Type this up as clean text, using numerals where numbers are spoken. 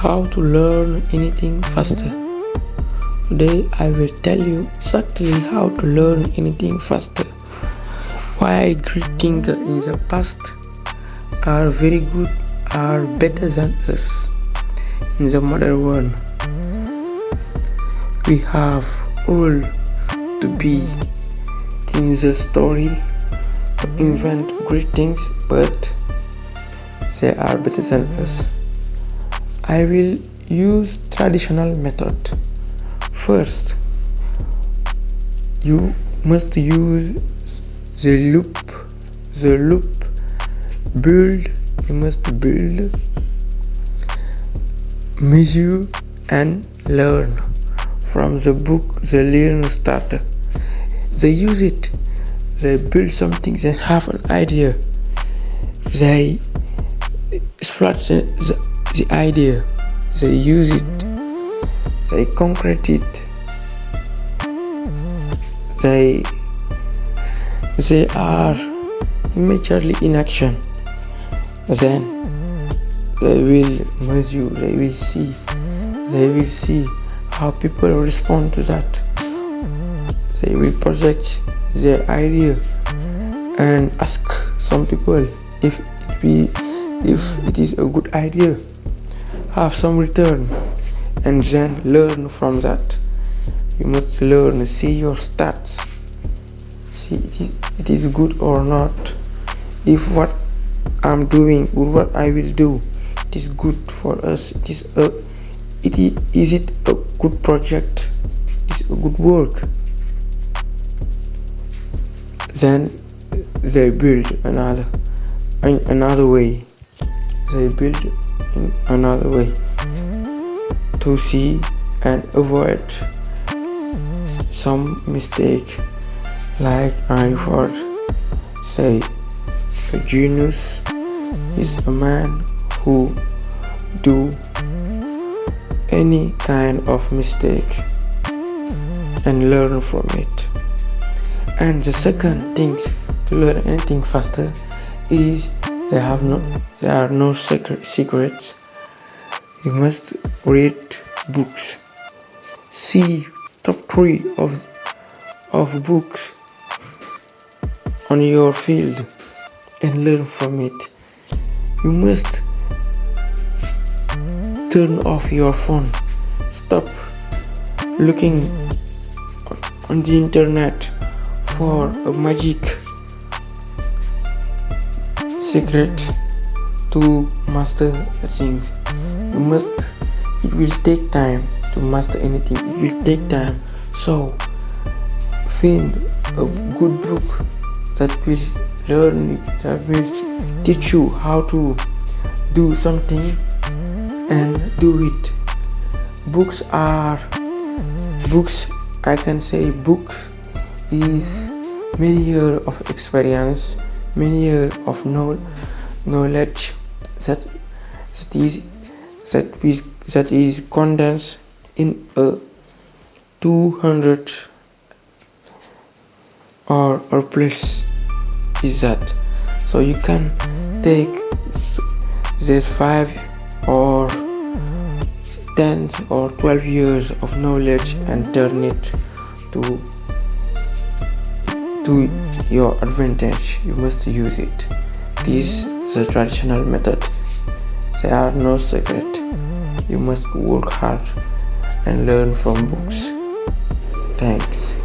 How to learn anything faster. Today I will tell you exactly how to learn anything faster. Why great thinkers in the past are very good, are better than us in the modern world. We have all to be in the story to invent great things, but they are better than us. I will use traditional method. First, you must use the loop. You must build, measure and learn. From the book, the learn starter. They use it. They build something, they have an idea. They extract the idea. They use it. They concrete it. They are immediately in action. Then they will measure. They will see how people respond to that. They will project their idea and ask some people if it is a good idea. Have some return and then learn from that. You must learn, see your stats, see it is good or not. If what I'm doing or what I will do, it is good for us, is it a good project, is a good work. Then they build another way. They build in another way to see and avoid some mistake. Like I heard say, a genius is a man who do any kind of mistake and learn from it. And the second thing to learn anything faster is there are no secrets. You must read books. See top 3 of books on your field and learn from it. You must turn off your phone. Stop looking on the internet for a magic secret to master a thing. It will take time to master anything. It will take time. So find a good book that will teach you how to do something and do it. Books, I can say books is many years of experience, many years of knowledge that is condensed in a 200 or plus is that. So you can take this 5 or 10 or 12 years of knowledge and turn it to your advantage. You must use it. This is the traditional method. There are no secret. You must work hard and learn from books. Thanks.